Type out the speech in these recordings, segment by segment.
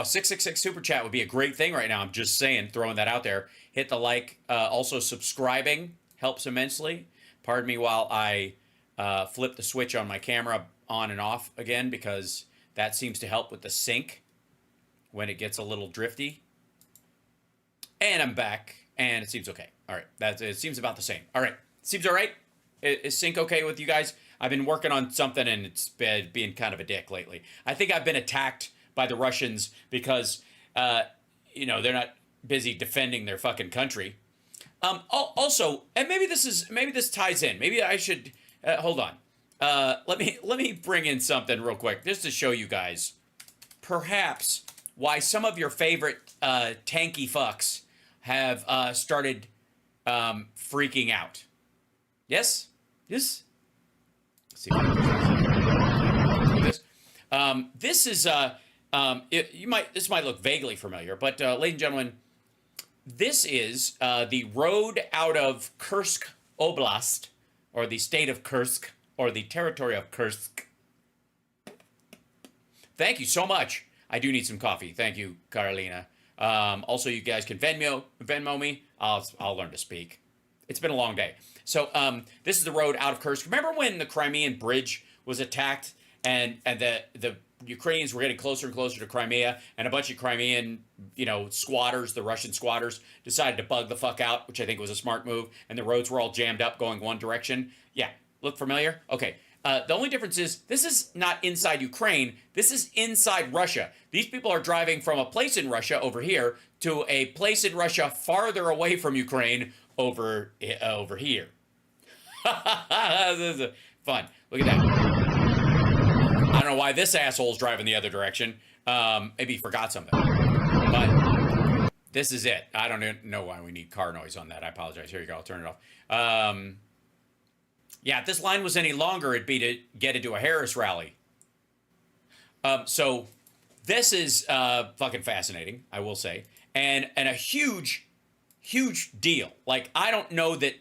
666 super chat would be a great thing right now. I'm just saying, throwing that out there. Hit the like. Also, subscribing helps immensely. Pardon me while I flip the switch on my camera on and off again, because that seems to help with the sync when it gets a little drifty. And I'm back, and it seems okay. All right, it seems about the same. All right, seems all right. Is sync okay with you guys? I've been working on something, and it's been being kind of a dick lately. I think I've been attacked by the Russians because, you know, they're not busy defending their fucking country. Also, and maybe this ties in. Maybe I should hold on. Let me bring in something real quick just to show you guys, perhaps, why some of your favorite tanky fucks have started freaking out. Yes. Let's see if I can do this. This is this might look vaguely familiar, but ladies and gentlemen, this is the road out of Kursk Oblast, or the state of Kursk, or the territory of Kursk. Thank you so much. I do need some coffee. Thank you, Carolina. Also, you guys can Venmo me. I'll learn to speak. It's been a long day. So this is the road out of Kursk. Remember when the Crimean Bridge was attacked, and the Ukrainians were getting closer and closer to Crimea, and a bunch of Crimean, squatters, the Russian squatters, decided to bug the fuck out, which I think was a smart move, and the roads were all jammed up going one direction. Yeah, look familiar? Okay. The only difference is this is not inside Ukraine. This is inside Russia. These people are driving from a place in Russia over here to a place in Russia farther away from Ukraine over here. This is fun. Look at that. I don't know why this asshole's driving the other direction. Maybe he forgot something. But this is it. I don't know why we need car noise on that. I apologize. Here you go. I'll turn it off. Yeah, if this line was any longer, it'd be to get into a Harris rally. So this is fucking fascinating, I will say. And a huge deal. Like, I don't know that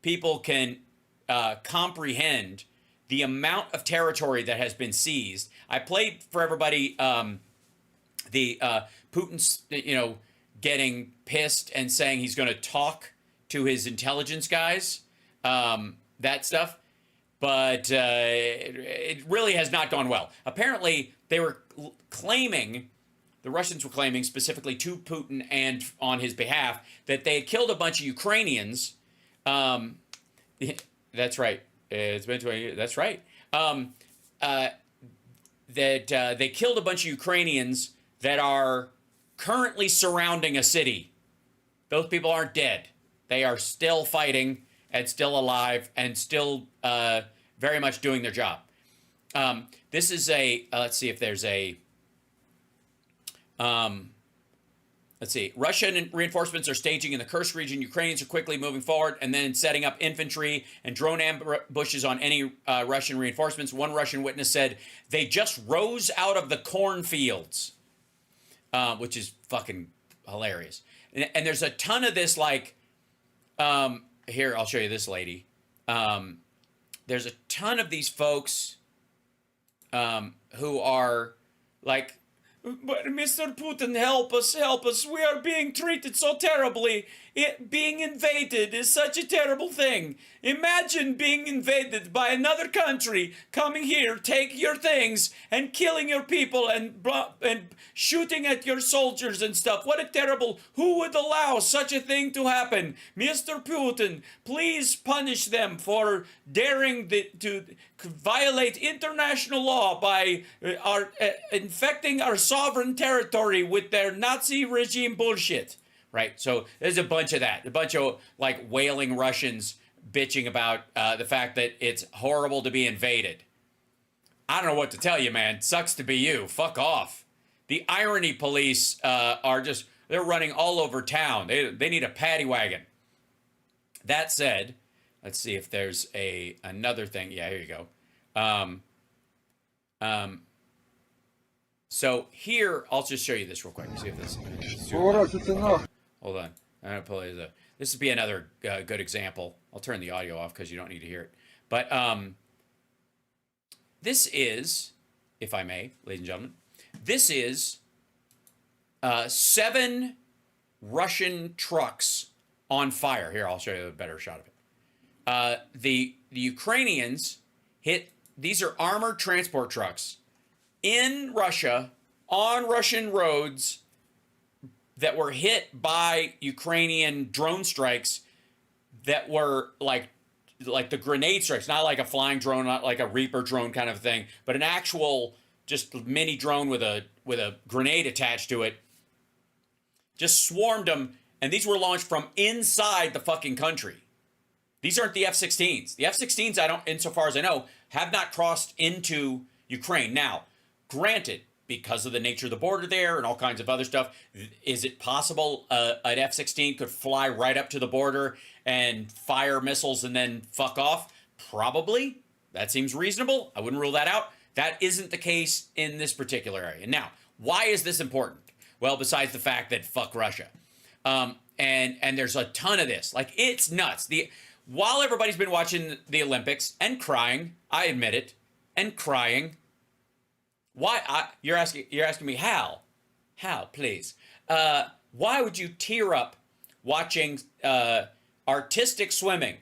people can comprehend the amount of territory that has been seized. I played for everybody the Putin's, getting pissed and saying he's going to talk to his intelligence guys, that stuff. But it really has not gone well. Apparently, they were claiming, the Russians were claiming specifically to Putin and on his behalf, that they had killed a bunch of Ukrainians. That's right. It's been 20 years. That's right. That they killed a bunch of Ukrainians that are currently surrounding a city. Those people aren't dead. They are still fighting and still alive and still very much doing their job. This is a, let's see if there's a, let's see. Russian reinforcements are staging in the Kursk region. Ukrainians are quickly moving forward and then setting up infantry and drone ambushes on any Russian reinforcements. One Russian witness said they just rose out of the cornfields, which is fucking hilarious. And there's a ton of this, like, here, I'll show you this lady. There's a ton of these folks who are like, but Mr. Putin, help us, we are being treated so terribly. Being invaded is such a terrible thing. Imagine being invaded by another country, coming here, take your things, and killing your people, and shooting at your soldiers and stuff. What a terrible, who would allow such a thing to happen? Mr. Putin, please punish them for daring to violate international law by infecting our sovereign territory with their Nazi regime bullshit. Right, so there's a bunch of that. A bunch of, like, wailing Russians bitching about the fact that it's horrible to be invaded. I don't know what to tell you, man. Sucks to be you. Fuck off. The irony police are just, they're running all over town. They need a paddy wagon. That said, let's see if there's another thing. Yeah, here you go. So here, I'll just show you this real quick. See if this. Hold on. I'm gonna pull it. This would be another good example. I'll turn the audio off because you don't need to hear it. But this is, if I may, ladies and gentlemen, this is 7 Russian trucks on fire. Here, I'll show you a better shot of it. The Ukrainians hit, these are armored transport trucks in Russia on Russian roads that were hit by Ukrainian drone strikes that were like the grenade strikes, not like a flying drone, not like a Reaper drone kind of thing, but an actual just mini drone with a grenade attached to it. Just swarmed them, and these were launched from inside the fucking country. These aren't the F-16s. The F-16s, I don't, insofar as I know, have not crossed into Ukraine. Now, granted, because of the nature of the border there and all kinds of other stuff, is it possible an F-16 could fly right up to the border and fire missiles and then fuck off? Probably. That seems reasonable. I wouldn't rule that out. That isn't the case in this particular area. Now, why is this important? Well, besides the fact that fuck Russia. And there's a ton of this. Like, it's nuts. While everybody's been watching the Olympics and crying, I admit it, and crying, why? You're asking me how? How, please? Why would you tear up watching artistic swimming?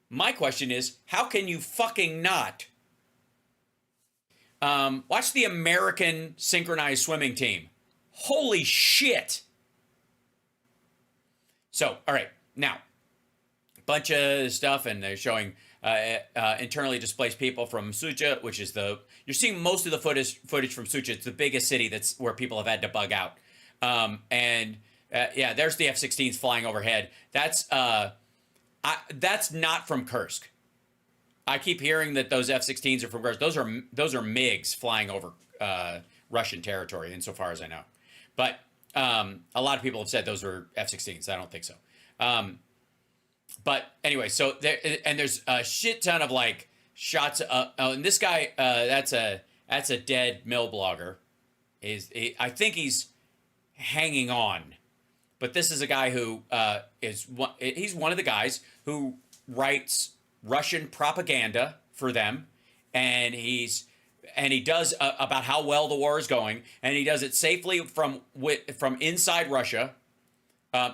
My question is, how can you fucking not? Watch the American synchronized swimming team. Holy shit. So, all right, now, bunch of stuff, and they're showing internally displaced people from Sucha, which is you're seeing most of the footage from Sucha. It's the biggest city that's where people have had to bug out. Yeah, there's the F-16s flying overhead. That's not from Kursk. I keep hearing that those F-16s are from Kursk. Those are MiGs flying over Russian territory, insofar as I know. But a lot of people have said those were F-16s. I don't think so. But anyway, so there's a shit ton of like shots. And this guy, that's a dead mill blogger. I think he's hanging on. But this is a guy who he's one of the guys who writes Russian propaganda for them, and he does about how well the war is going, and he does it safely from inside Russia.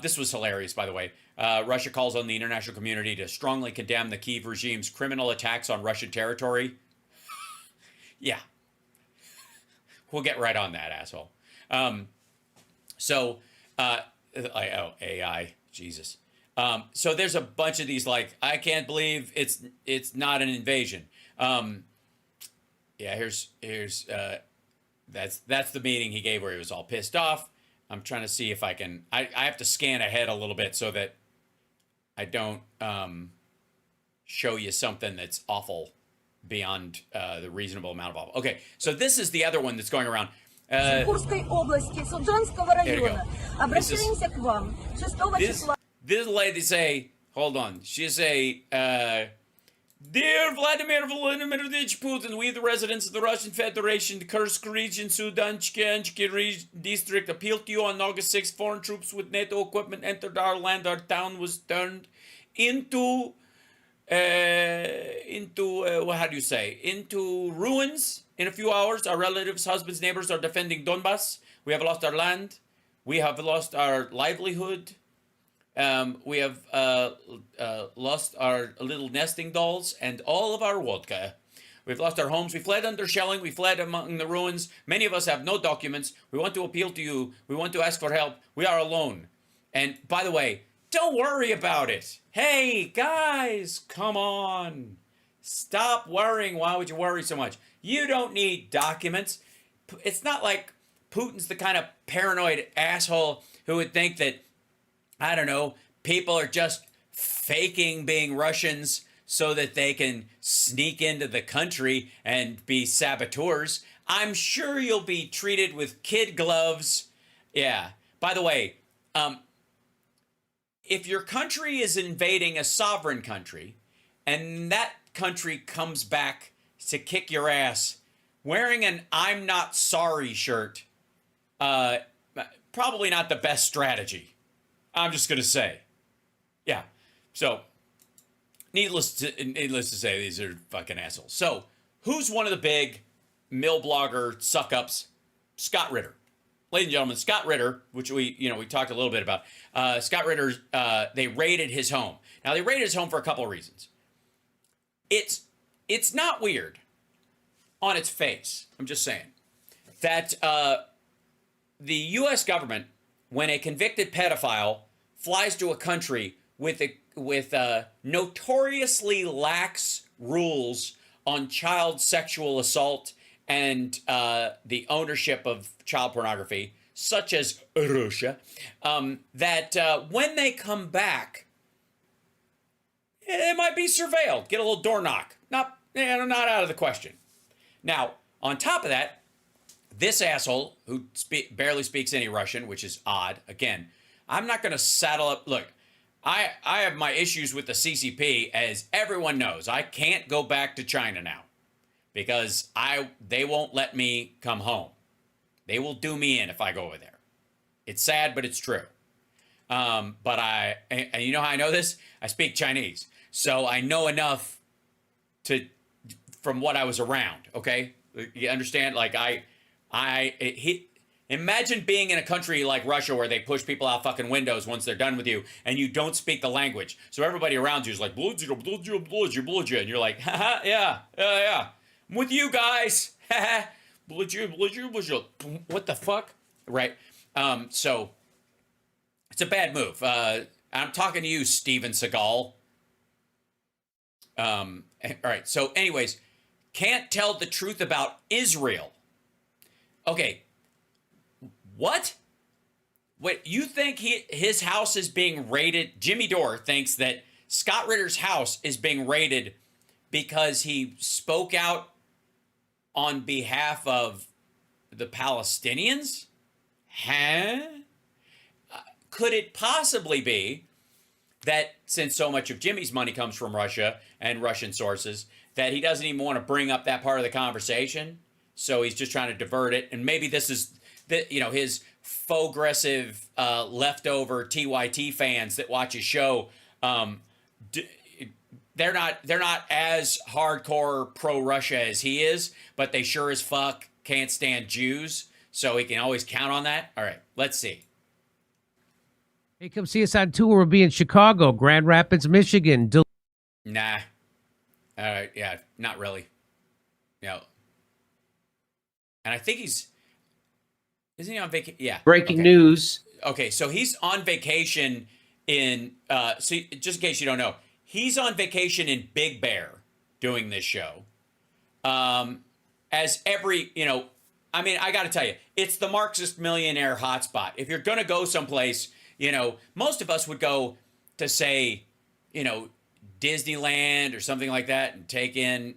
This was hilarious, by the way. Russia calls on the international community to strongly condemn the Kyiv regime's criminal attacks on Russian territory. Yeah. We'll get right on that, asshole. AI, Jesus. So there's a bunch of these, like, I can't believe it's not an invasion. Yeah, here's that's the meeting he gave where he was all pissed off. I'm trying to see if I can, I have to scan ahead a little bit so that I don't show you something that's awful beyond the reasonable amount of awful. Okay, so this is the other one that's going around. Курской области, Суджанского района. Обращаемся к вам. 6 числа. This lady say, hold on, she say, Dear Vladimir Vladimirovich Putin, we, the residents of the Russian Federation, the Kursk region, Sudanchki district, appeal to you on August 6th. Foreign troops with NATO equipment entered our land. Our town was turned into ruins in a few hours. Our relatives, husbands, neighbors are defending Donbass. We have lost our land. We have lost our livelihood. We have lost our little nesting dolls and all of our vodka. We've lost our homes. We fled under shelling. We fled among the ruins. Many of us have no documents. We want to appeal to you. We want to ask for help. We are alone. And by the way, don't worry about it. Hey, guys, come on. Stop worrying. Why would you worry so much? You don't need documents. It's not like Putin's the kind of paranoid asshole who would think that, I don't know, people are just faking being Russians so that they can sneak into the country and be saboteurs. I'm sure you'll be treated with kid gloves. Yeah. By the way, if your country is invading a sovereign country and that country comes back to kick your ass wearing an I'm not sorry shirt, probably not the best strategy. I'm just going to say. Yeah. So, needless to say, these are fucking assholes. So, who's one of the big mill blogger suck-ups? Scott Ritter. ladies and gentlemen, Scott Ritter, which we talked a little bit about. Scott Ritter, they raided his home. Now, they raided his home for a couple of reasons. It's not weird on its face. I'm just saying that the U.S. government, when a convicted pedophile flies to a country with notoriously lax rules on child sexual assault and the ownership of child pornography, such as Russia, that when they come back, it might be surveilled, get a little door knock. Not out of the question. Now, on top of that, this asshole who barely speaks any Russian, which is odd. Again, I'm not going to saddle up. Look, I have my issues with the CCP, as everyone knows. I can't go back to China now because they won't let me come home. They will do me in if I go over there. It's sad, but it's true. And you know how I know this? I speak Chinese, so I know enough from what I was around. Okay, you understand? Like imagine being in a country like Russia where they push people out fucking windows once they're done with you, and you don't speak the language. So everybody around you is like, and you're like, haha, yeah, I'm with you guys. What the fuck? Right? So it's a bad move. I'm talking to you, Steven Seagal. All right. So anyways, can't tell the truth about Israel. Okay. What? Wait, you think his house is being raided? Jimmy Dore thinks that Scott Ritter's house is being raided because he spoke out on behalf of the Palestinians? Huh? Could it possibly be that since so much of Jimmy's money comes from Russia and Russian sources, that he doesn't even want to bring up that part of the conversation? So he's just trying to divert it. And maybe this is his faux-aggressive leftover TYT fans that watch his show. They're not as hardcore pro-Russia as he is, but they sure as fuck can't stand Jews. So he can always count on that. All right, let's see. Hey, come see us on tour. We'll be in Chicago, Grand Rapids, Michigan. Nah. All right, yeah, not really. And I think isn't he on vacation? Yeah. Breaking news. Okay, so he's on vacation in, so just in case you don't know, he's on vacation in Big Bear doing this show. As every, I got to tell you, it's the Marxist millionaire hotspot. If you're going to go someplace, most of us would go to, say, Disneyland or something like that and take in,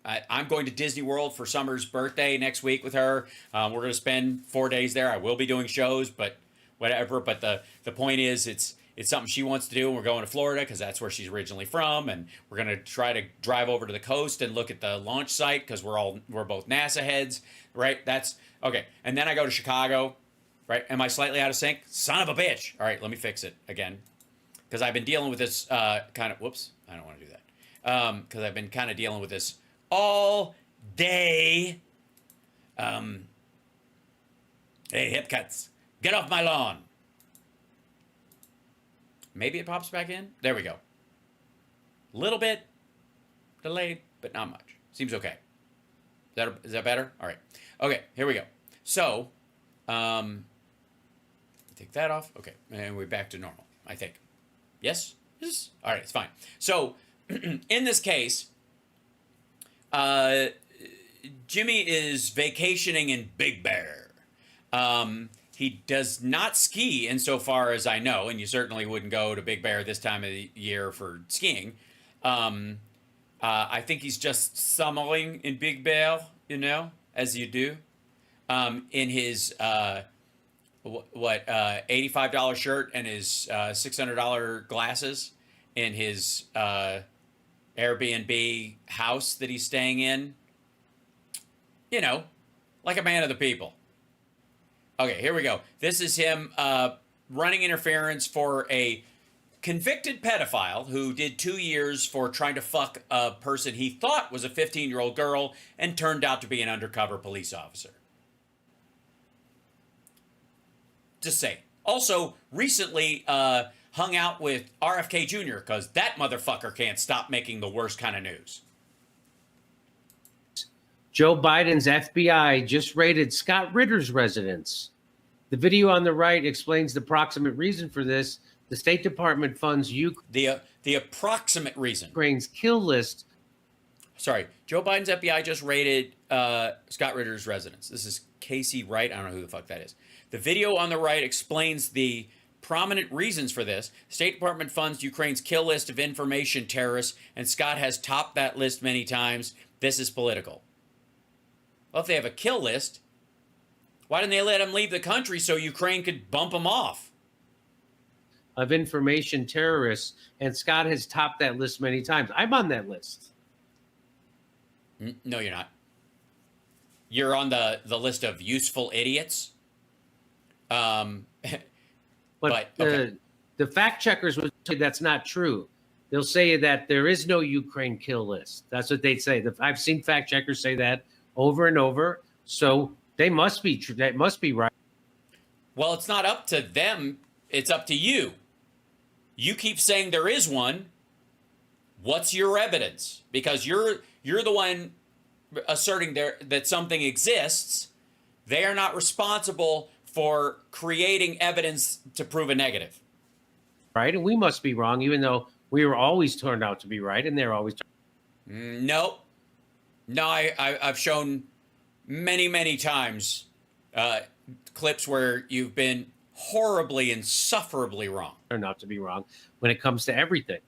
I'm going to Disney World for Summer's birthday next week with her. We're going to spend 4 days there. I will be doing shows, but whatever. But the point is, it's something she wants to do, and we're going to Florida because that's where she's originally from, and we're going to try to drive over to the coast and look at the launch site because we're both NASA heads, right? That's okay. And then I go to Chicago, right? Am I slightly out of sync? Son of a bitch! All right, let me fix it again because I've been dealing with this kind of. Whoops, I don't want to do that because I've been kind of dealing with this all day. Hey, hip cuts, get off my lawn. Maybe it pops back in. There we go. Little bit delayed, but not much. Seems okay. Is that better? All right. Okay, here we go. So, take that off. Okay, and we're back to normal, I think. Yes? Yes? All right, it's fine. So, in this case, Jimmy is vacationing in Big Bear. He does not ski insofar as I know, and you certainly wouldn't go to Big Bear this time of the year for skiing. I think he's just summeling in Big Bear, as you do, in his $85 shirt and his $600 glasses in his Airbnb house that he's staying in. Like a man of the people. Okay, here we go. This is him running interference for a convicted pedophile who did 2 years for trying to fuck a person he thought was a 15-year-old girl and turned out to be an undercover police officer. Just say. Also, recently hung out with RFK Jr. because that motherfucker can't stop making the worst kind of news. Joe Biden's FBI just raided Scott Ritter's residence. The video on the right explains the proximate reason for this. The State Department funds the approximate reason. Ukraine's kill list. Sorry, Joe Biden's FBI just raided Scott Ritter's residence. This is Casey Wright. I don't know who the fuck that is. The video on the right explains the prominent reasons for this. State Department funds Ukraine's kill list of information terrorists, and Scott has topped that list many times. This is political. Well, if they have a kill list, why didn't they let him leave the country so Ukraine could bump him off? Of information terrorists, and Scott has topped that list many times. I'm on that list. No, you're not. You're on the list of useful idiots. But okay. The fact checkers would say that's not true. They'll say that there is no Ukraine kill list. That's what they say. I've seen fact checkers say that over and over. So they must be true. That must be right. Well, it's not up to them. It's up to you. You keep saying there is one. What's your evidence? Because you're the one asserting that something exists. They are not responsible for creating evidence to prove a negative. Right, and we must be wrong, even though we were always turned out to be right, and they're always. No, I've shown many times clips where you've been horribly, insufferably wrong. Turned out to be wrong when it comes to everything.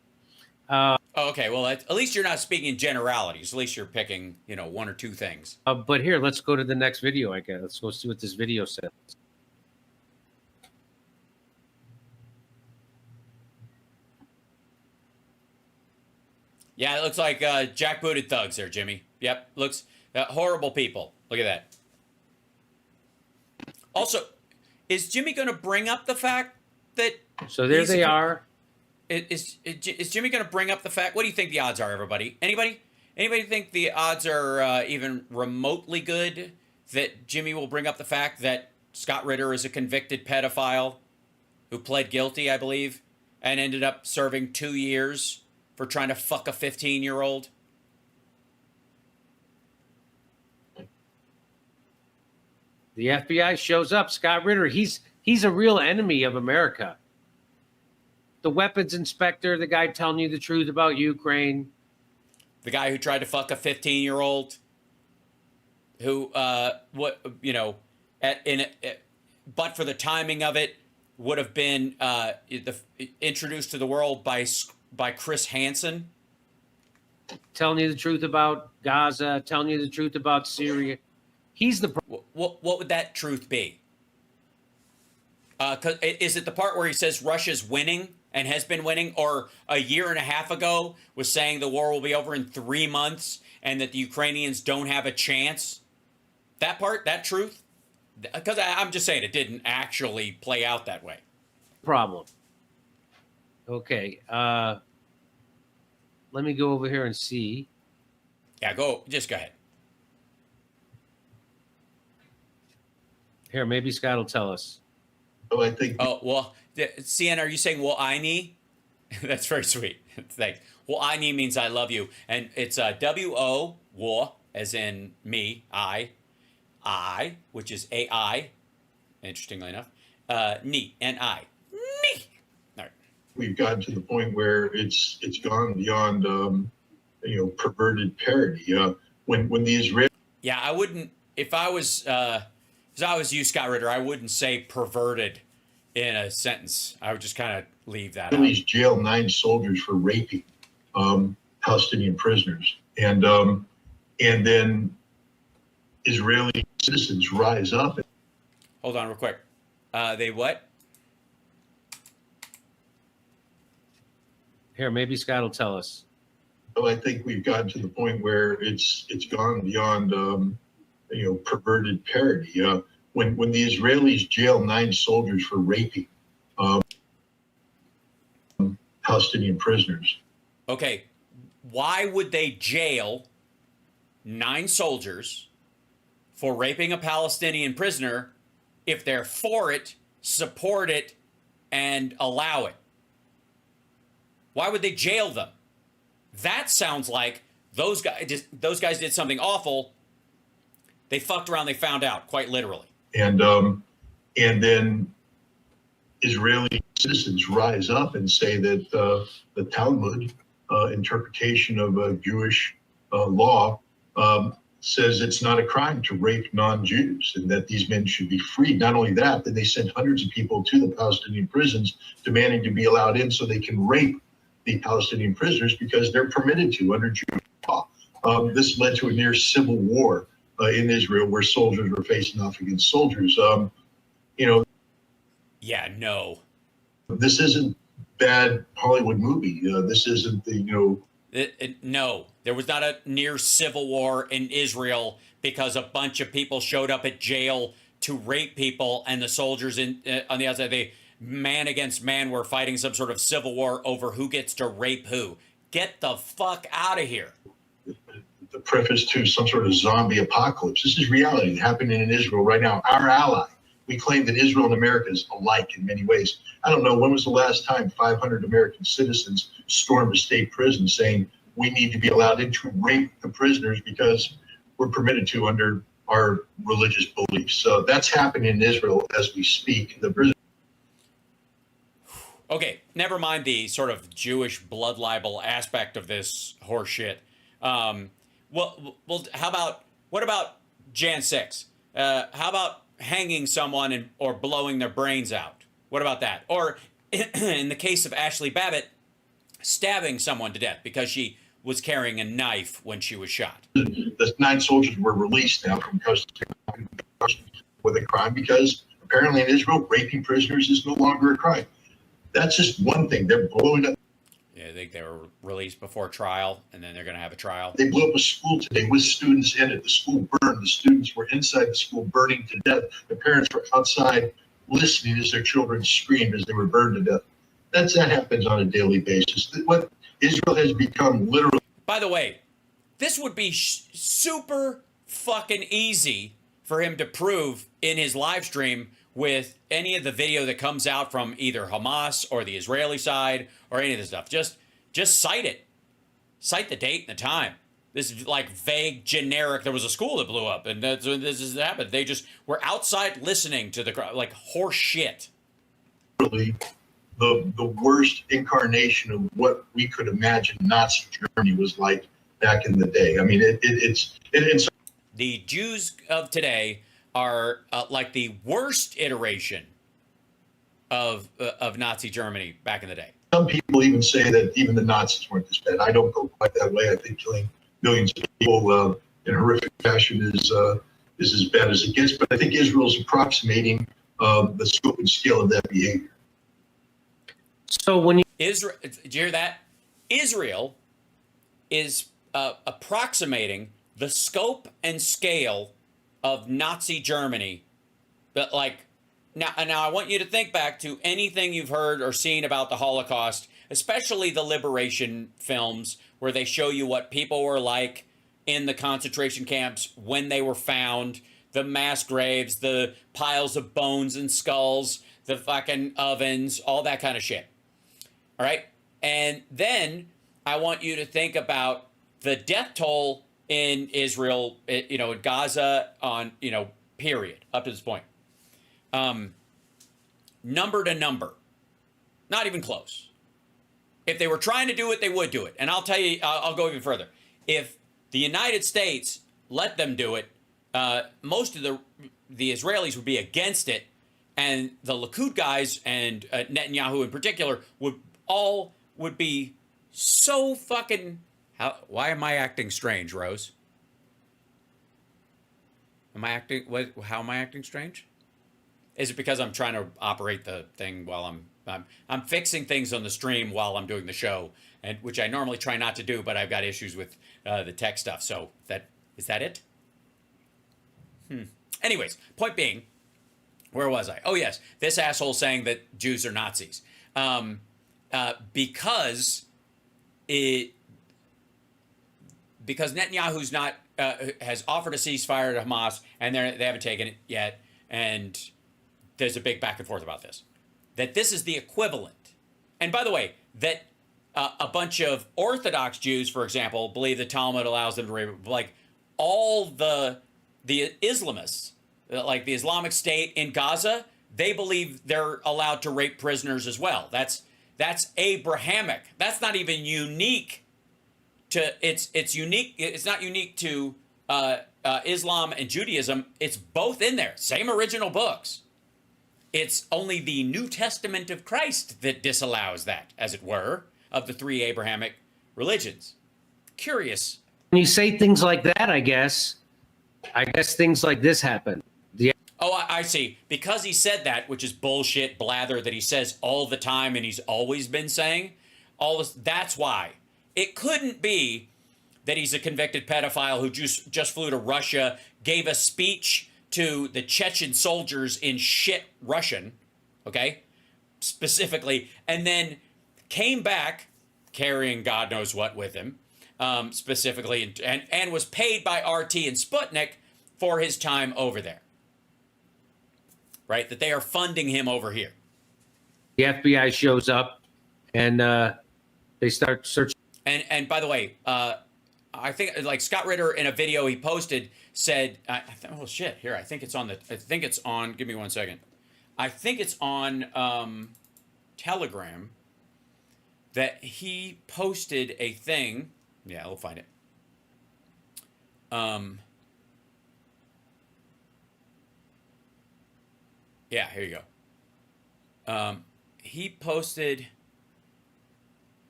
Okay, well, at least you're not speaking in generalities. At least you're picking, one or two things. But here, let's go to the next video. I guess let's go see what this video says. Yeah, it looks like jackbooted thugs there, Jimmy. Yep, looks horrible people. Look at that. Also, is Jimmy going to bring up the fact that... So there they are. Is Jimmy going to bring up the fact... What do you think the odds are, everybody? Anybody think the odds are even remotely good that Jimmy will bring up the fact that Scott Ritter is a convicted pedophile who pled guilty, I believe, and ended up serving 2 years for trying to fuck a 15-year-old? The FBI shows up. Scott Ritter, he's a real enemy of America. The weapons inspector, the guy telling you the truth about Ukraine. The guy who tried to fuck a 15-year-old who, but for the timing of it, would have been introduced to the world by Chris Hansen. Telling you the truth about Gaza, telling you the truth about Syria. He's the... What would that truth be? Is it the part where he says Russia's winning and has been winning, or a year and a half ago was saying the war will be over in 3 months and that the Ukrainians don't have a chance? That part, that truth? Because I'm just saying it didn't actually play out that way. Problem. Okay. Let me go over here and see. Yeah, just go ahead. Here, maybe Scott will tell us. Oh, I think. Oh, well, CN, are you saying, well, I need? That's very sweet. Thanks. Well, I need means I love you. And it's W-O, wo, as in me, I, which is A-I, interestingly enough, ni, N-I, ni. All right. We've gotten to the point where it's gone beyond, perverted parody. When the Israelis. Yeah, I wouldn't, if I was you, Scott Ritter, I wouldn't say perverted in a sentence. I would just kind of leave that out. Israelis jail 9 soldiers for raping Palestinian prisoners, and then Israeli citizens rise up. Hold on, real quick. They what? Here, maybe Scott will tell us. So I think we've gotten to the point where it's gone beyond perverted parody. When the Israelis jail 9 soldiers for raping Palestinian prisoners. Okay, why would they jail 9 soldiers for raping a Palestinian prisoner if they're for it support it and allow it? Why would they jail them? That sounds like those guys did something awful. They fucked around. They found out, quite literally. And then Israeli citizens rise up and say that the Talmud interpretation of Jewish law says it's not a crime to rape non-Jews and that these men should be freed. Not only that, but they sent hundreds of people to the Palestinian prisons demanding to be allowed in so they can rape the Palestinian prisoners because they're permitted to under Jewish law. This led to a near civil war in Israel where soldiers were facing off against soldiers. Yeah, no. This isn't bad Hollywood movie. This isn't No, there was not a near civil war in Israel because a bunch of people showed up at jail to rape people, and the soldiers on the outside, they man against man were fighting some sort of civil war over who gets to rape who. Get the fuck out of here. The preface to some sort of zombie apocalypse. This is reality happening in Israel right now. Our ally. We claim that Israel and America is alike in many ways. I don't know, when was the last time 500 American citizens stormed a state prison saying we need to be allowed in to rape the prisoners because we're permitted to under our religious beliefs. So that's happening in Israel as we speak. The prison. Okay, never mind the sort of Jewish blood libel aspect of this horse shit. Well, what about Jan 6? How about hanging someone or blowing their brains out? What about that? Or in the case of Ashley Babbitt, stabbing someone to death because she was carrying a knife when she was shot. The 9 soldiers were released now from custody with a crime because apparently in Israel, raping prisoners is no longer a crime. That's just one thing. They're blowing up. Yeah, I think they were released before trial, and then they're going to have a trial. They blew up a school today with students in it. The school burned. The students were inside the school burning to death. The parents were outside listening as their children screamed as they were burned to death. That happens on a daily basis. What Israel has become literally. By the way, this would be super fucking easy for him to prove in his live stream with any of the video that comes out from either Hamas or the Israeli side or any of this stuff. Just cite it. Cite the date and the time. This is like vague, generic. There was a school that blew up, and this is happened. They just were outside listening to the crowd, like horse shit. Really, the worst incarnation of what we could imagine Nazi Germany was like back in the day. I mean, it's the Jews of today are like the worst iteration of Nazi Germany back in the day. Some people even say that even the Nazis weren't this bad. I don't go quite that way. I think killing millions of people in horrific fashion is as bad as it gets. But I think Israel's approximating the scope and scale of that behavior. So when Israel, did you hear that? Israel is approximating the scope and scale of Nazi Germany. But like now I want you to think back to anything you've heard or seen about the Holocaust, especially the liberation films where they show you what people were like in the concentration camps when they were found, the mass graves, the piles of bones and skulls, the fucking ovens, all that kind of shit. All right? And then I want you to think about the death toll in Israel, in Gaza on, period, up to this point. Number to number. Not even close. If they were trying to do it, they would do it. And I'll tell you, I'll go even further. If the United States let them do it, most of the Israelis would be against it. And the Likud guys and Netanyahu in particular would be so fucking... Why am I acting strange, Rose? How am I acting strange? Is it because I'm trying to operate the thing while I'm fixing things on the stream while I'm doing the show, and which I normally try not to do, but I've got issues with the tech stuff. So is that it? Anyways, point being, where was I? Oh yes, this asshole saying that Jews are Nazis, because Netanyahu's not has offered a ceasefire to Hamas, and they haven't taken it yet, and there's a big back and forth about this, that this is the equivalent. And by the way, that a bunch of Orthodox Jews, for example, believe the Talmud allows them to rape, like all the Islamists, like the Islamic State in Gaza, they believe they're allowed to rape prisoners as well. That's Abrahamic. That's not even unique to, it's unique. It's not unique to Islam and Judaism. It's both in there. Same original books. It's only the New Testament of Christ that disallows that, as it were, of the three Abrahamic religions. Curious. When you say things like that, I guess things like this happen. Oh, I see. Because he said that, which is bullshit blather that he says all the time and he's always been saying, all this, that's why. It couldn't be that he's a convicted pedophile who just flew to Russia, gave a speech to the Chechen soldiers in shit Russian, okay, specifically, and then came back carrying God knows what with him, specifically, and was paid by RT and Sputnik for his time over there. Right? That they are funding him over here. The FBI shows up and they start searching. And by the way, I think like Scott Ritter in a video he posted said, oh shit, here, I think it's on, give me 1 second. I think it's on Telegram that he posted a thing. Yeah, I'll find it. Yeah, here you go. He posted,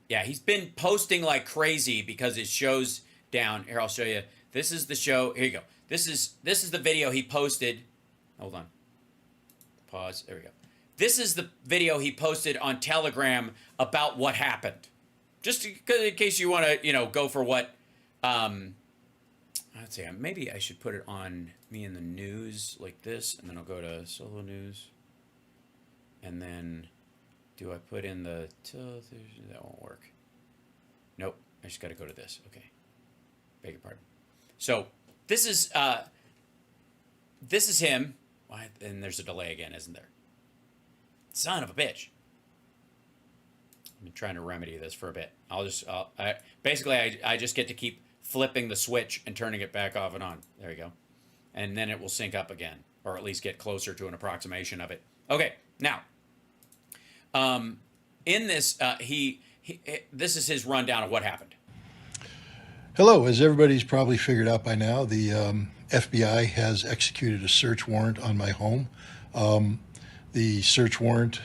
yeah, he's been posting like crazy because it shows down. Here, I'll show you. This is the show. Here you go. This is the video he posted. Hold on. Pause. There we go. This is the video he posted on Telegram about what happened. Just in case you want to, go for what, let's see, maybe I should put it on me in the news like this, and then I'll go to solo news. And then, do I put in the, that won't work. Nope, I just got to go to this. Okay, beg your pardon. So this is him. And there's a delay again, isn't there? Son of a bitch. I've been trying to remedy this for a bit. Basically, I just get to keep flipping the switch and turning it back off and on. There you go. And then it will sync up again, or at least get closer to an approximation of it. Okay, now, in this, this is his rundown of what happened. Hello, as everybody's probably figured out by now, the FBI has executed a search warrant on my home. The search warrant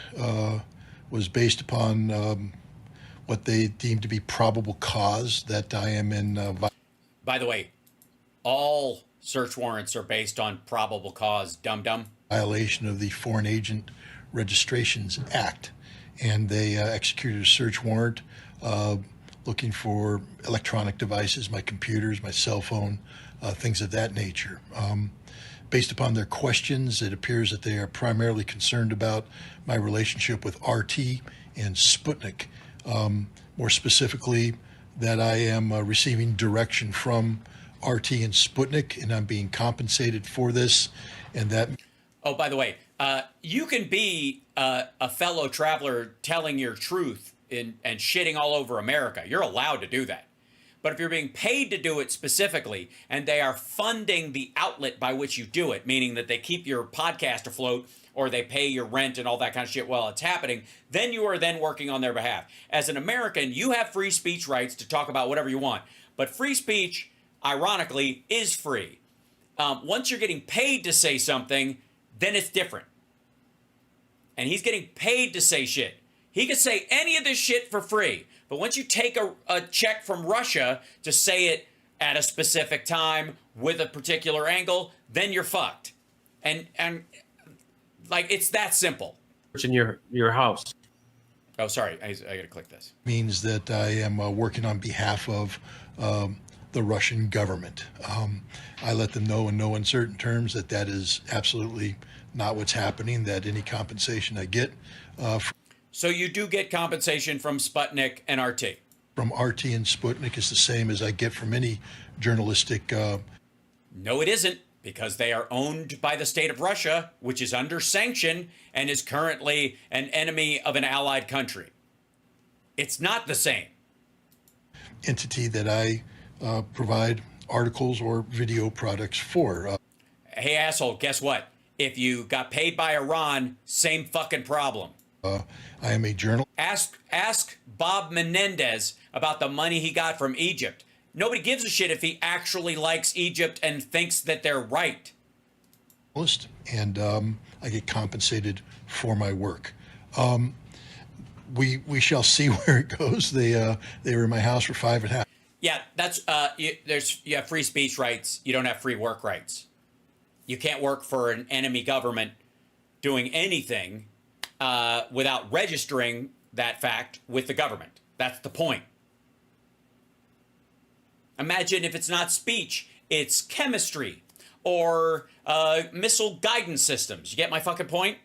was based upon what they deemed to be probable cause that I am in. By the way, all search warrants are based on probable cause, dum-dum. Violation of the Foreign Agent Registrations Act. And they executed a search warrant looking for electronic devices, my computers, my cell phone, things of that nature. Based upon their questions, it appears that they are primarily concerned about my relationship with RT and Sputnik. More specifically, that I am receiving direction from RT and Sputnik, and I'm being compensated for this, and that... Oh, by the way, you can be a fellow traveler telling your truth and shitting all over America. You're allowed to do that. But if you're being paid to do it specifically, and they are funding the outlet by which you do it, meaning that they keep your podcast afloat, or they pay your rent and all that kind of shit while it's happening, then you are then working on their behalf. As an American, you have free speech rights to talk about whatever you want. But free speech, ironically, is free. Once you're getting paid to say something, then it's different. And he's getting paid to say shit. He could say any of this shit for free. But once you take a check from Russia to say it at a specific time with a particular angle, then you're fucked. And like, it's that simple. In your house. Oh, sorry. I got to click this. Means that I am working on behalf of the Russian government. I let them know in no uncertain terms that that is absolutely not what's happening, that any compensation I get... So you do get compensation from Sputnik and RT? From RT and Sputnik is the same as I get from any journalistic... No, it isn't. Because they are owned by the state of Russia, which is under sanction and is currently an enemy of an allied country. It's not the same entity that I provide articles or video products for. Hey, asshole, guess what? If you got paid by Iran, same fucking problem. I am a journalist. Ask Bob Menendez about the money he got from Egypt. Nobody gives a shit if he actually likes Egypt and thinks that they're right. And I get compensated for my work. We shall see where it goes. They were in my house for 5.5. Yeah, that's you have free speech rights. You don't have free work rights. You can't work for an enemy government doing anything without registering that fact with the government. That's the point. Imagine if it's not speech, it's chemistry or missile guidance systems. You get my fucking point?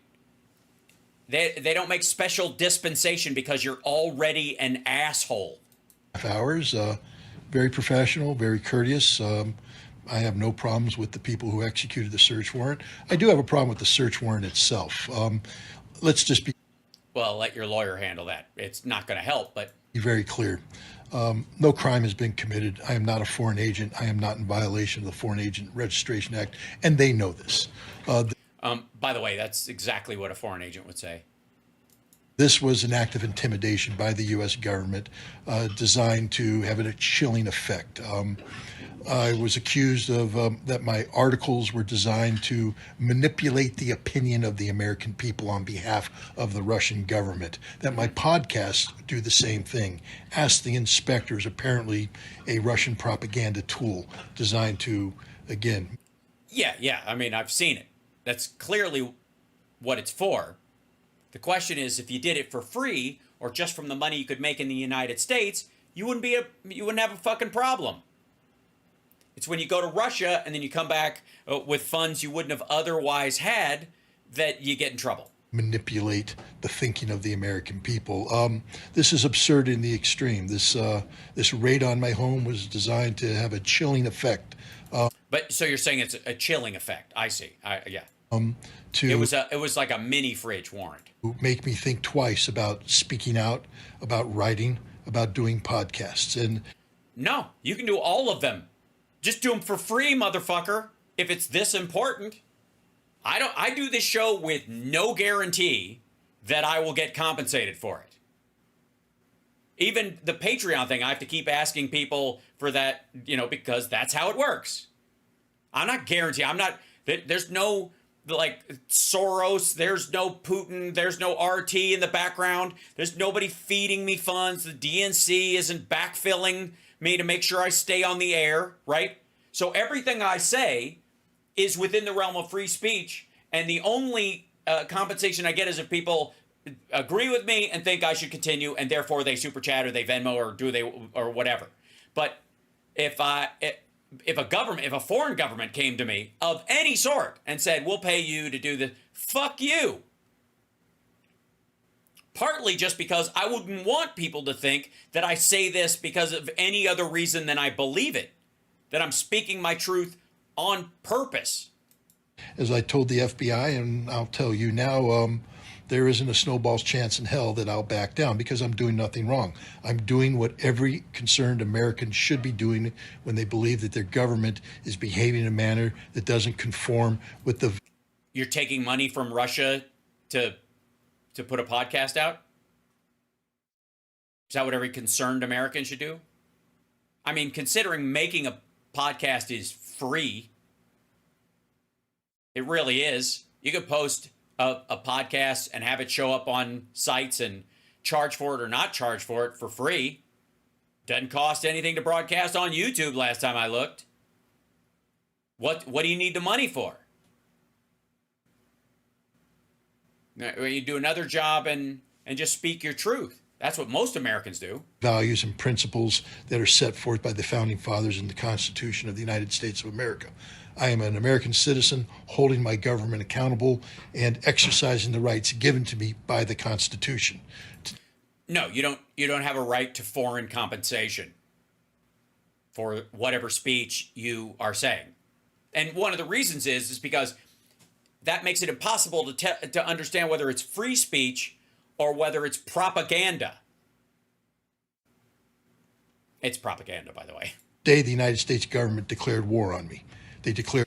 They don't make special dispensation because you're already an asshole. Hours, very professional, very courteous. I have no problems with the people who executed the search warrant. I do have a problem with the search warrant itself. Let's just be... Well, let your lawyer handle that. It's not going to help, but... Be very clear. No crime has been committed. I am not a foreign agent. I am not in violation of the Foreign Agent Registration Act, and they know this. By the way, that's exactly what a foreign agent would say. This was an act of intimidation by the U.S. government designed to have a chilling effect. I was accused of that my articles were designed to manipulate the opinion of the American people on behalf of the Russian government, that my podcasts do the same thing. Ask the Inspectors, apparently a Russian propaganda tool designed to, again... Yeah, I mean, I've seen it. That's clearly what it's for. The question is, if you did it for free or just from the money you could make in the United States, you wouldn't have a fucking problem. It's when you go to Russia and then you come back with funds you wouldn't have otherwise had that you get in trouble. Manipulate the thinking of the American people. This is absurd in the extreme. This raid on my home was designed to have a chilling effect. But so you're saying it's a chilling effect? I see. Yeah. To it was like a mini fridge warrant. Make me think twice about speaking out, about writing, about doing podcasts. And no, you can do all of them. Just do them for free, motherfucker. If it's this important. I do this show with no guarantee that I will get compensated for it. Even the Patreon thing, I have to keep asking people for that, because that's how it works. I'm not guaranteed. There's no like Soros, there's no Putin, there's no RT in the background. There's nobody feeding me funds. The DNC isn't backfilling me to make sure I stay on the air, right? So everything I say is within the realm of free speech, and the only compensation I get is if people agree with me and think I should continue, and therefore they super chat or they Venmo or whatever. But if a foreign government came to me of any sort and said, we'll pay you to do this, fuck you. Partly just because I wouldn't want people to think that I say this because of any other reason than I believe it, that I'm speaking my truth on purpose. As I told the FBI, and I'll tell you now, there isn't a snowball's chance in hell that I'll back down because I'm doing nothing wrong. I'm doing what every concerned American should be doing when they believe that their government is behaving in a manner that doesn't conform with the... You're taking money from Russia to put a podcast out? Is that what every concerned American should do? I mean, considering making a podcast is free, it really is. You could post a podcast and have it show up on sites and charge for it or not charge for it for free. Doesn't cost anything to broadcast on YouTube last time I looked. What do you need the money for? You do another job and just speak your truth. That's what most Americans do. Values and principles that are set forth by the Founding Fathers in the Constitution of the United States of America. I am an American citizen holding my government accountable and exercising the rights given to me by the Constitution. No, you don't have a right to foreign compensation for whatever speech you are saying. And one of the reasons is because that makes it impossible to understand whether it's free speech or whether it's propaganda. It's propaganda, by the way. Day the United States government declared war on me. They declared.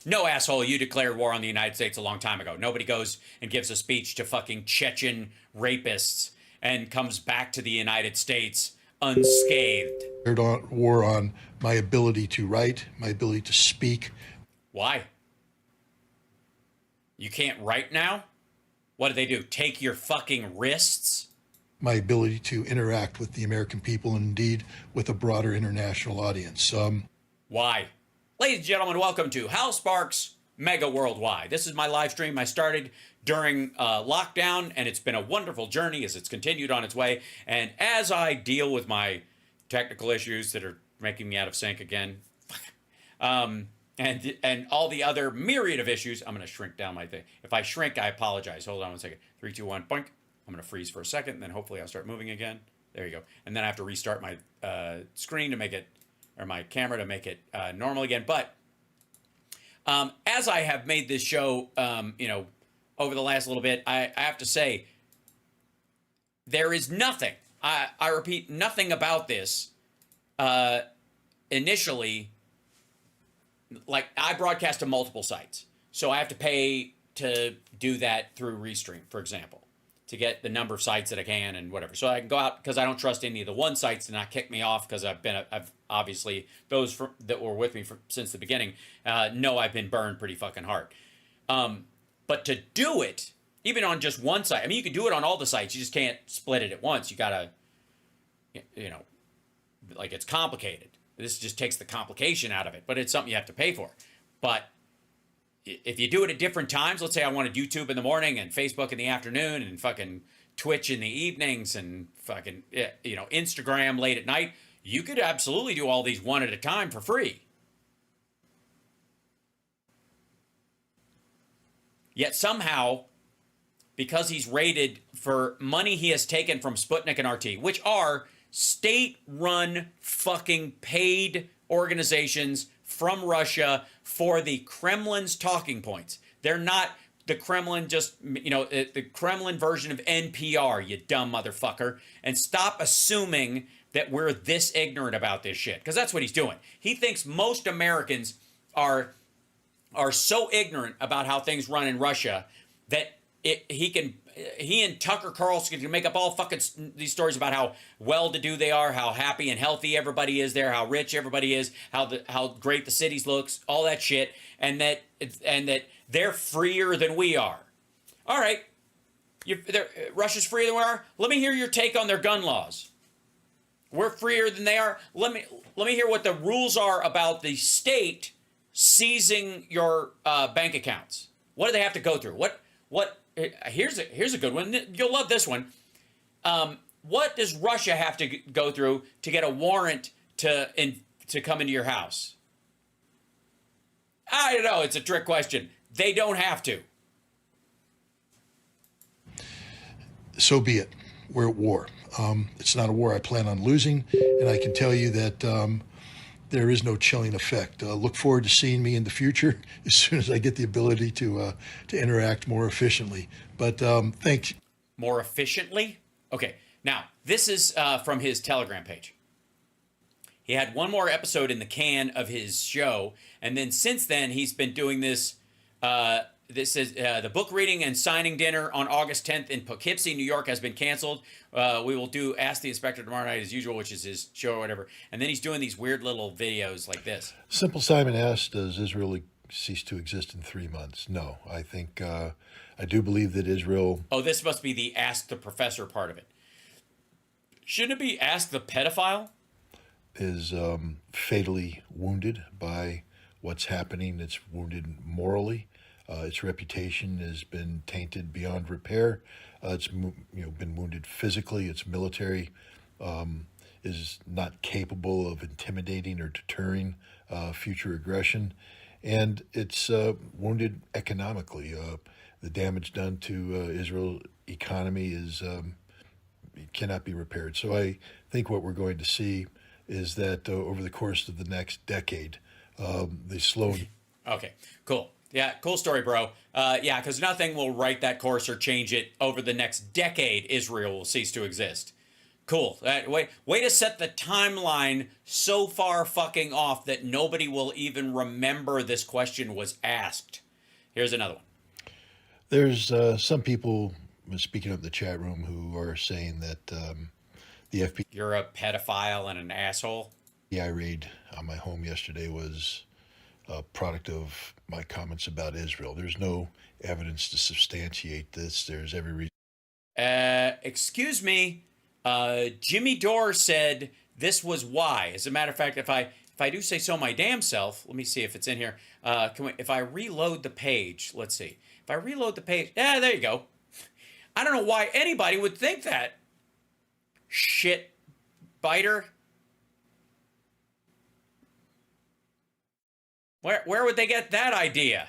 No, asshole, you declared war on the United States a long time ago. Nobody goes and gives a speech to fucking Chechen rapists and comes back to the United States unscathed. War on my ability to write, my ability to speak. Why? You can't write now? What do they do? Take your fucking wrists? My ability to interact with the American people and indeed with a broader international audience. Why? Ladies and gentlemen, welcome to Hal Sparks Mega Worldwide. This is my live stream I started during lockdown, and it's been a wonderful journey as it's continued on its way. And as I deal with my technical issues that are making me out of sync again, and all the other myriad of issues, I'm going to shrink down my thing. If I shrink, I apologize. Hold on 1 second. 3, 2, 1, boink. I'm going to freeze for a second, and then hopefully I'll start moving again. There you go. And then I have to restart my screen to make it, or my camera to make it normal again. But as I have made this show, over the last little bit, I have to say, there is nothing, I repeat, nothing about this initially. Like, I broadcast to multiple sites, so I have to pay to do that through Restream, for example, to get the number of sites that I can and whatever. So I can go out, because I don't trust any of the one sites to not kick me off, because I've obviously, those that were with me since the beginning know I've been burned pretty fucking hard. But to do it, even on just one site, I mean, you can do it on all the sites, you just can't split it at once. You gotta, like, it's complicated. This just takes the complication out of it, but it's something you have to pay for. But if you do it at different times, let's say I wanted YouTube in the morning and Facebook in the afternoon and fucking Twitch in the evenings and fucking, Instagram late at night, you could absolutely do all these one at a time for free. Yet somehow, because he's rated for money he has taken from Sputnik and RT, which are state-run fucking paid organizations from Russia for the Kremlin's talking points. They're not the Kremlin, just, the Kremlin version of NPR, you dumb motherfucker. And stop assuming that we're this ignorant about this shit, because that's what he's doing. He thinks most Americans are so ignorant about how things run in Russia that he and Tucker Carlson can make up all fucking these stories about how well-to-do they are, how happy and healthy everybody is there, how rich everybody is, how great the cities looks, all that shit, and that they're freer than we are. All right, Russia's freer than we are. Let me hear your take on their gun laws. We're freer than they are. Let me hear what the rules are about the state seizing your bank accounts. What do they have to go through? What? Here's a good one. You'll love this one. What does Russia have to go through to get a warrant to come into your house? I don't know. It's a trick question. They don't have to. So be it. We're at war. It's not a war I plan on losing, and I can tell you that there is no chilling effect. Look forward to seeing me in the future as soon as I get the ability to interact more efficiently. But thanks. More efficiently? Okay. Now, this is from his Telegram page. He had one more episode in the can of his show, and then since then he's been doing this. This is the book reading and signing dinner on August 10th in Poughkeepsie, New York has been canceled. We will do Ask the Inspector tomorrow night as usual, which is his show or whatever. And then he's doing these weird little videos like this. Simple Simon asked, does Israel cease to exist in 3 months? No, I think, I do believe that Israel... Oh, this must be the Ask the Professor part of it. Shouldn't it be Ask the Pedophile? Is fatally wounded by what's happening. It's wounded morally. Its reputation has been tainted beyond repair. It's been wounded physically. Its military is not capable of intimidating or deterring future aggression, and it's wounded economically. The damage done to Israel's economy cannot be repaired. So I think what we're going to see is that over the course of the next decade, They slowed. Okay, cool. Yeah, cool story, bro. Yeah, because nothing will right that course or change it over the next decade. Israel will cease to exist. Cool. Way to set the timeline so far fucking off that nobody will even remember this question was asked. Here's another one. There's some people speaking up in the chat room who are saying that the FBI You're a pedophile and an asshole. raid on my home yesterday was a product of my comments about Israel. There's no evidence to substantiate this. There's every reason. Excuse me. Jimmy Dore said this was why. As a matter of fact, if I do say so my damn self, let me see if it's in here. If I reload the page, let's see. If I reload the page, yeah, there you go. I don't know why anybody would think that. Shit biter. Where would they get that idea?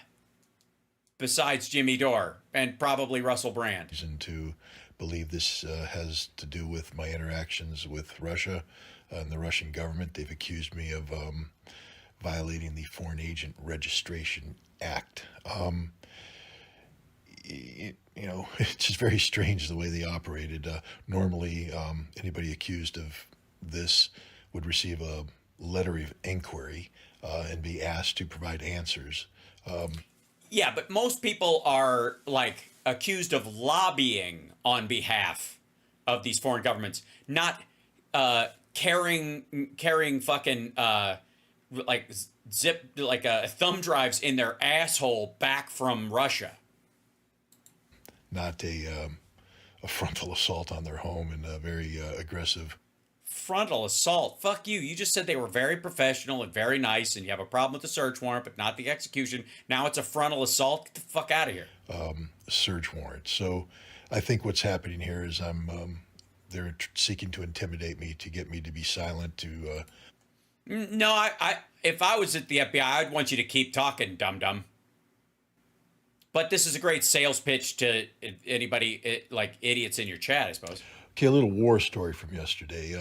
Besides Jimmy Dore and probably Russell Brand. Reason to believe this has to do with my interactions with Russia and the Russian government. They've accused me of violating the Foreign Agent Registration Act. It's just very strange the way they operated. Normally, anybody accused of this would receive a letter of inquiry and be asked to provide answers. Yeah, but most people are like accused of lobbying on behalf of these foreign governments, not carrying fucking thumb drives in their asshole back from Russia. Not a frontal assault on their home and a very aggressive. Frontal assault. Fuck you. You just said they were very professional and very nice, and you have a problem with the search warrant, but not the execution. Now it's a frontal assault. Get the fuck out of here. Search warrant. So I think what's happening here is they're seeking to intimidate me, to get me to be silent, to... No, if I was at the FBI, I'd want you to keep talking, dum-dum. But this is a great sales pitch to anybody, like idiots in your chat, I suppose. Okay, a little war story from yesterday.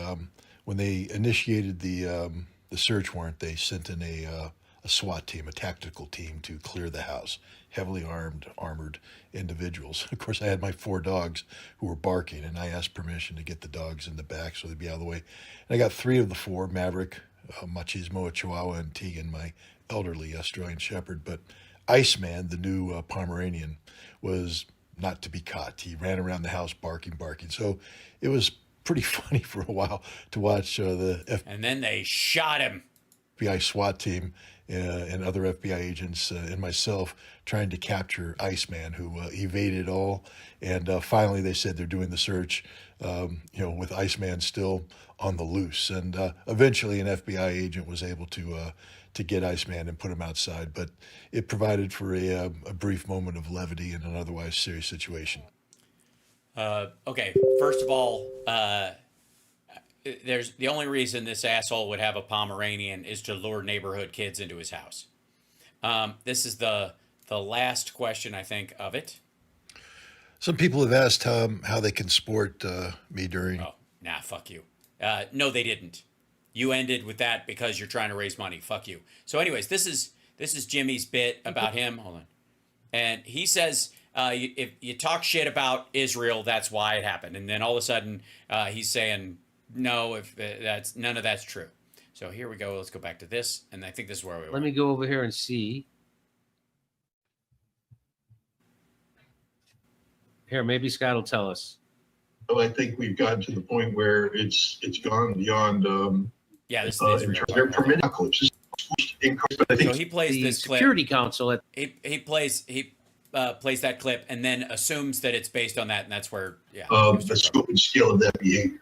When they initiated the search warrant, they sent in a SWAT team, a tactical team, to clear the house. Heavily armored individuals. Of course, I had my 4 dogs who were barking, and I asked permission to get the dogs in the back so they'd be out of the way. And I got 3 of the 4, Maverick, Machismo, a Chihuahua, and Tegan, my elderly Australian Shepherd. But Iceman, the new Pomeranian, was not to be caught. He ran around the house barking. So it was pretty funny for a while to watch and then they shot him. FBI SWAT team and other FBI agents and myself trying to capture Iceman, who evaded all. And finally they said they're doing the search, with Iceman still on the loose. And eventually an FBI agent was able to get Iceman and put him outside. But it provided for a brief moment of levity in an otherwise serious situation. Okay, first of all, there's the only reason this asshole would have a Pomeranian is to lure neighborhood kids into his house. This is the last question, I think, of it. Some people have asked how they can support me during... Oh, nah, fuck you. No, they didn't. You ended with that because you're trying to raise money. Fuck you. So anyways, this is Jimmy's bit about him. Hold on. And he says, if you talk shit about Israel, that's why it happened. And then all of a sudden, he's saying, no, if that's none of that's true. So here we go. Let's go back to this. And I think this is where we were. Let me go over here and see. Here, maybe Scott will tell us. Well, I think we've gotten to the point where it's gone beyond. Yeah, this is they're permitting apocalypse. But I think so he plays the this clip. Security Council. He plays that clip and then assumes that it's based on that, and that's where the scope and scale of that behavior.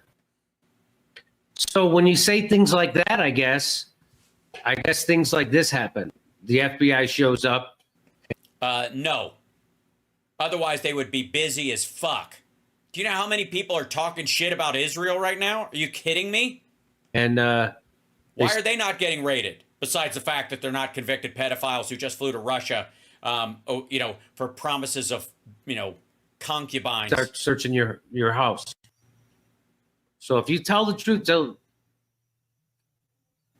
So when you say things like that, I guess things like this happen. The FBI shows up. No. Otherwise, they would be busy as fuck. Do you know how many people are talking shit about Israel right now? Are you kidding me? And why are they not getting raided? Besides the fact that they're not convicted pedophiles who just flew to Russia, for promises of, concubines. Start searching your house. So if you tell the truth,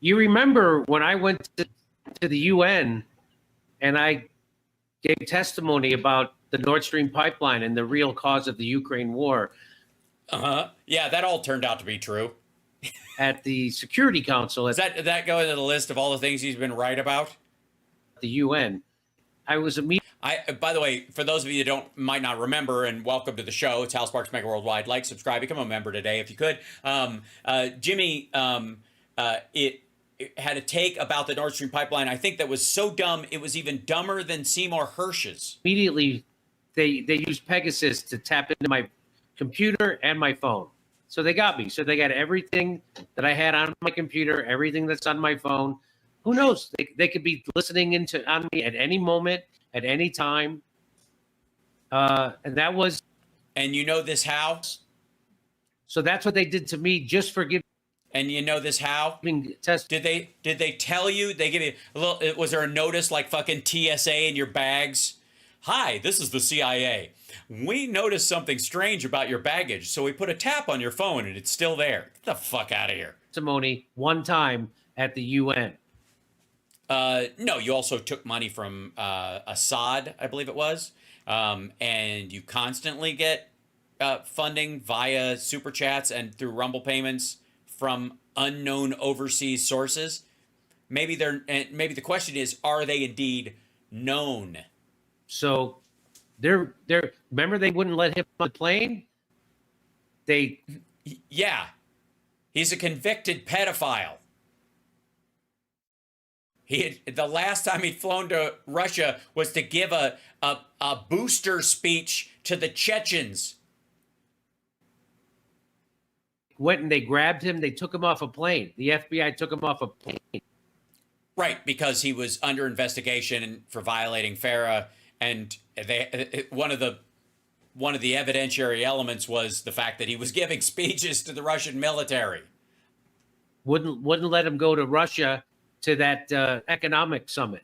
you remember when I went to to the UN and I gave testimony about the Nord Stream pipeline and the real cause of the Ukraine war. Yeah, that all turned out to be true. At the Security Council, Does that go into the list of all the things he's been right about? The UN, I was immediately. By the way, for those of you who might not remember, and welcome to the show. It's Hal Sparks Mega Worldwide. Like, subscribe, become a member today if you could. Jimmy, it had a take about the Nord Stream pipeline. I think that was so dumb it was even dumber than Seymour Hersh's. Immediately, they used Pegasus to tap into my computer and my phone. So they got me. So they got everything that I had on my computer, everything that's on my phone. Who knows? They could be listening on me at any moment, at any time. And that was. And you know this how? So that's what they did to me, just for giving. And you know this how? Test. Did they tell you? They give you a little. Was there a notice like fucking TSA in your bags? Hi, this is the CIA. We noticed something strange about your baggage, so we put a tap on your phone and it's still there. Get the fuck out of here. Testimony one time at the UN. No, you also took money from Assad, I believe it was, and you constantly get funding via super chats and through Rumble payments from unknown overseas sources. Maybe the question is, are they indeed known? So they're remember they wouldn't let him on the plane? Yeah. He's a convicted pedophile. The last time he'd flown to Russia was to give a booster speech to the Chechens. Went and they grabbed him. They took him off a plane. The FBI took him off a plane. Right, because he was under investigation for violating FARA, and one of the evidentiary elements was the fact that he was giving speeches to the Russian military. Wouldn't let him go to Russia to that economic summit.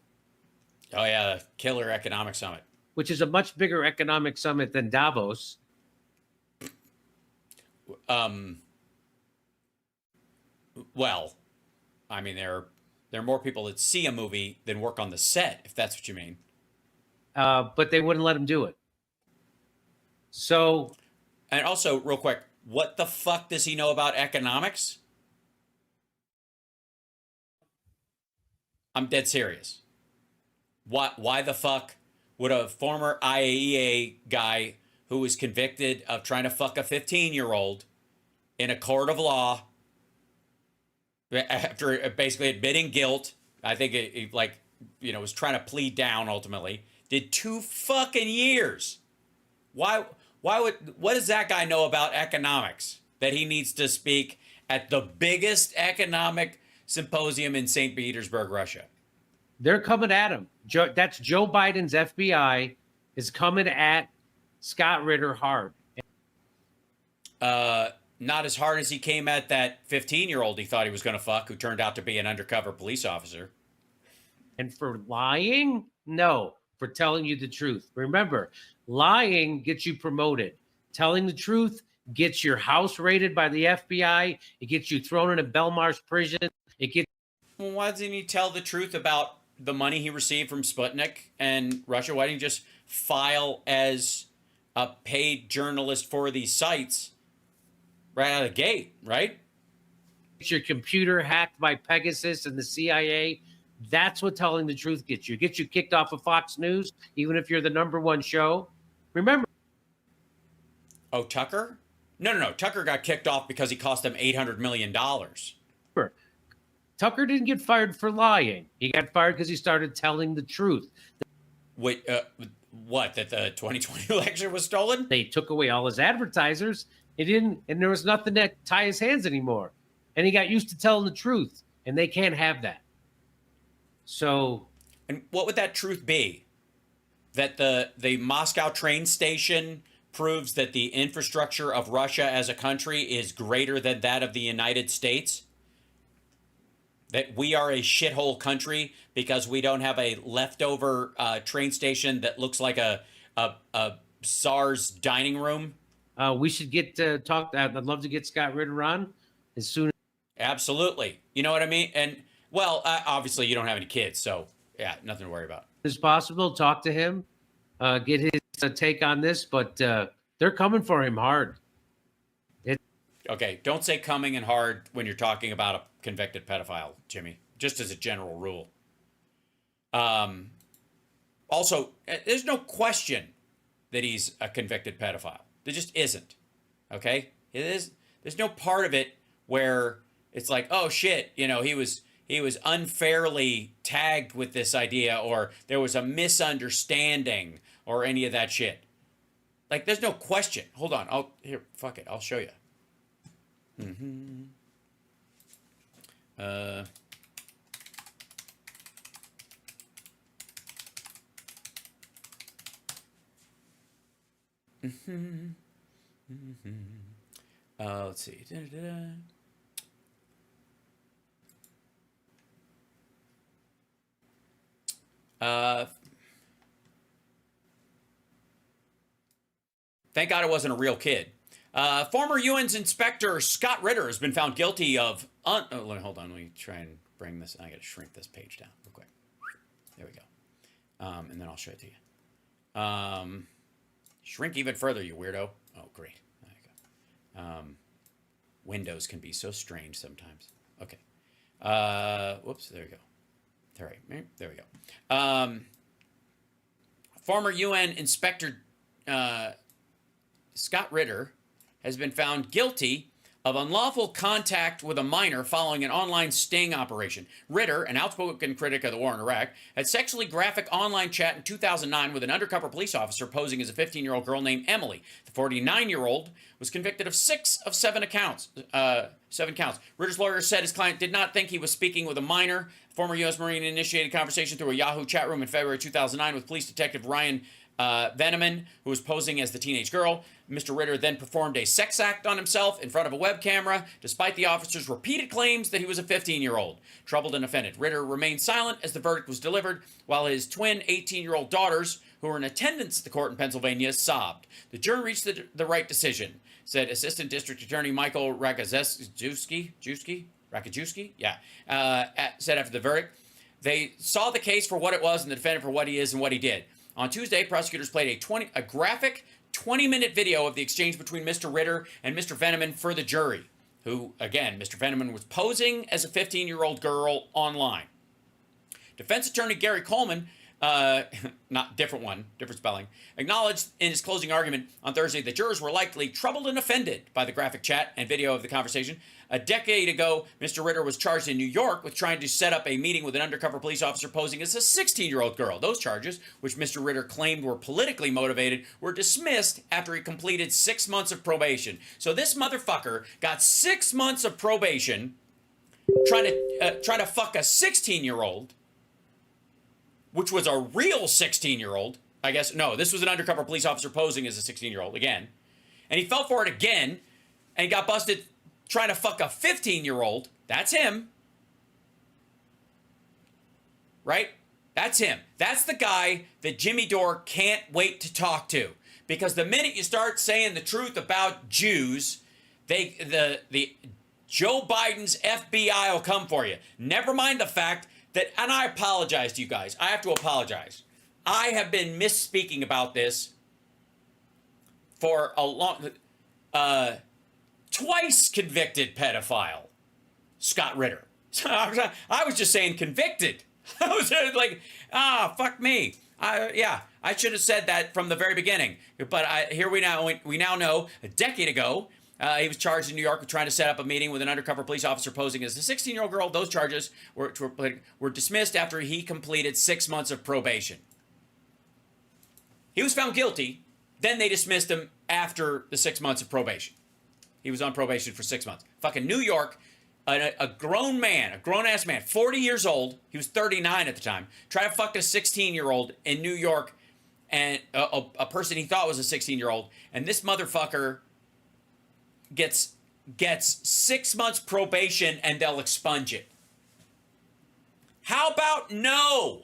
Oh yeah, the killer economic summit, which is a much bigger economic summit than Davos. Well, I mean, there are more people that see a movie than work on the set, if that's what you mean. But they wouldn't let him do it. So, and also, real quick, what the fuck does he know about economics? I'm dead serious. Why the fuck would a former IAEA guy who was convicted of trying to fuck a 15-year-old in a court of law, after basically admitting guilt, I think it was trying to plead down ultimately, did 2 fucking years. What does that guy know about economics that he needs to speak at the biggest economic symposium in St. Petersburg, Russia? They're coming at him. That's Joe Biden's FBI is coming at Scott Ritter hard. Not as hard as he came at that 15-year-old he thought he was going to fuck, who turned out to be an undercover police officer. And for lying? No, for telling you the truth. Remember, lying gets you promoted. Telling the truth gets your house raided by the FBI. It gets you thrown in a Belmarsh prison. Well, why doesn't he tell the truth about the money he received from Sputnik and Russia? Why didn't he just file as a paid journalist for these sites right out of the gate, right? Get your computer hacked by Pegasus and the CIA. That's what telling the truth gets you. Get you kicked off of Fox News, even if you're the #1 show. Remember. Oh, Tucker? No. Tucker got kicked off because he cost them $800 million. Tucker didn't get fired for lying. He got fired because he started telling the truth. Wait, what? That the 2020 election was stolen? They took away all his advertisers. He didn't, and there was nothing to tie his hands anymore. And he got used to telling the truth, and they can't have that. So, and what would that truth be? That the Moscow train station proves that the infrastructure of Russia as a country is greater than that of the United States? That we are a shithole country because we don't have a leftover train station that looks like a SARS dining room? We should get to talk. I'd love to get Scott Ritter on as soon as. Absolutely. You know what I mean? And Well, obviously you don't have any kids, so yeah, nothing to worry about. It's possible. Talk to him, get his take on this, but they're coming for him hard. Okay, don't say coming and hard when you're talking about a convicted pedophile, Jimmy, just as a general rule. Also, there's no question that he's a convicted pedophile. There just isn't. Okay? It is. There's no part of it where it's like, oh shit, you know, he was unfairly tagged with this idea, or there was a misunderstanding, or any of that shit. Like, there's no question. Hold on. Fuck it. I'll show you. Let's see. Thank God it wasn't a real kid. Former UN's inspector Scott Ritter has been found guilty of... hold on, let me try and bring this... I got to shrink this page down real quick. There we go. And then I'll show it to you. Shrink even further, you weirdo. Oh, great. There you go. Windows can be so strange sometimes. Okay. Whoops, there we go. All right, there we go. Former UN inspector Scott Ritter has been found guilty of unlawful contact with a minor following an online sting operation. Ritter, an outspoken critic of the war in Iraq, had sexually graphic online chat in 2009 with an undercover police officer posing as a 15-year-old girl named Emily. The 49-year-old was convicted of 7 counts. Ritter's lawyer said his client did not think he was speaking with a minor. Former U.S. Marine initiated conversation through a Yahoo chat room in February 2009 with police detective Ryan Veneman, who was posing as the teenage girl. Mr. Ritter then performed a sex act on himself in front of a web camera, despite the officer's repeated claims that he was a 15-year-old. Troubled and offended, Ritter remained silent as the verdict was delivered, while his twin 18-year-old daughters, who were in attendance at the court in Pennsylvania, sobbed. The jury reached the right decision, said Assistant District Attorney Michael Rakajewski? Said after the verdict. They saw the case for what it was and the defendant for what he is and what he did. On Tuesday, prosecutors played a graphic 20-minute video of the exchange between Mr. Ritter and Mr. Veneman for the jury, who, again, Mr. Veneman was posing as a 15-year-old girl online. Defense attorney Gary Coleman, different spelling, acknowledged in his closing argument on Thursday that jurors were likely troubled and offended by the graphic chat and video of the conversation. A decade ago, Mr. Ritter was charged in New York with trying to set up a meeting with an undercover police officer posing as a 16-year-old girl. Those charges, which Mr. Ritter claimed were politically motivated, were dismissed after he completed 6 months of probation. So this motherfucker got 6 months of probation trying to fuck a 16-year-old, which was a real 16-year-old. I guess, no, this was an undercover police officer posing as a 16-year-old again. And he fell for it again and got busted trying to fuck a 15-year-old. That's him. Right? That's him. That's the guy that Jimmy Dore can't wait to talk to. Because the minute you start saying the truth about Jews, the Joe Biden's FBI will come for you. Never mind the fact that, and I apologize to you guys. I have to apologize. I have been misspeaking about this for a long... twice convicted pedophile, Scott Ritter. I was just saying convicted. I was like, fuck me. I should have said that from the very beginning. But here we now know a decade ago, he was charged in New York with trying to set up a meeting with an undercover police officer posing as a 16-year-old girl. Those charges were dismissed after he completed 6 months of probation. He was found guilty. Then they dismissed him after the 6 months of probation. He was on probation for 6 months. Fucking New York, a grown man, a grown-ass man, 40 years old. He was 39 at the time. Tried to fuck a 16-year-old in New York, and a person he thought was a 16-year-old. And this motherfucker gets 6 months probation, and they'll expunge it. How about no?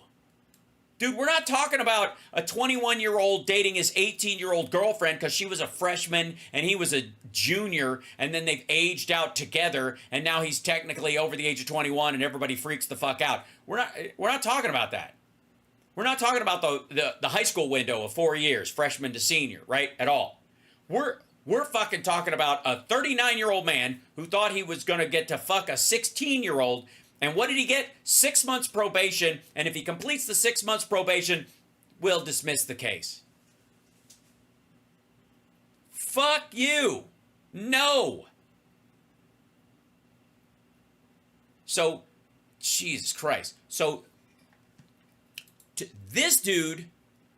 Dude, we're not talking about a 21-year-old dating his 18-year-old girlfriend because she was a freshman and he was a junior, and then they've aged out together, and now he's technically over the age of 21, and everybody freaks the fuck out. We're not talking about that. We're not talking about the high school window of 4 years, freshman to senior, right? At all. We're fucking talking about a 39-year-old man who thought he was gonna get to fuck a 16-year-old. And what did he get? 6 months probation. And if he completes the 6 months probation, we'll dismiss the case. Fuck you. No. So, Jesus Christ. So, this dude,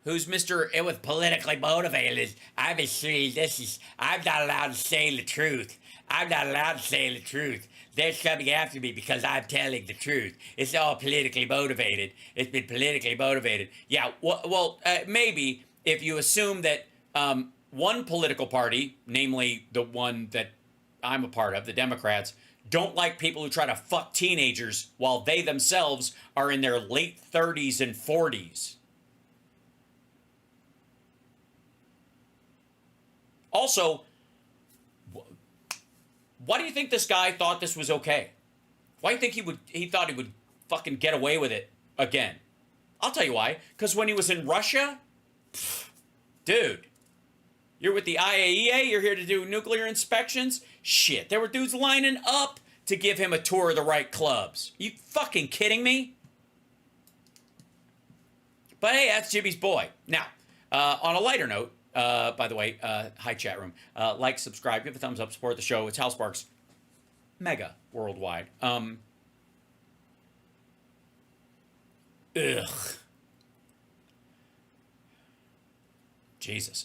who's Mr. It was politically motivated, obviously I'm not allowed to say the truth. I'm not allowed to say the truth. They're coming after me because I'm telling the truth. It's all politically motivated. It's been politically motivated. Yeah, well, maybe if you assume that one political party, namely the one that I'm a part of, the Democrats, don't like people who try to fuck teenagers while they themselves are in their late 30s and 40s. Also, why do you think this guy thought this was okay? Why do you think he thought he would fucking get away with it again? I'll tell you why. Because when he was in Russia, dude, you're with the IAEA, you're here to do nuclear inspections? Shit, there were dudes lining up to give him a tour of the right clubs. You fucking kidding me? But hey, that's Jimmy's boy. Now, on a lighter note, by the way, hi chat room. Like, subscribe, give a thumbs up, support the show. It's House Sparks, mega worldwide. Ugh. Jesus.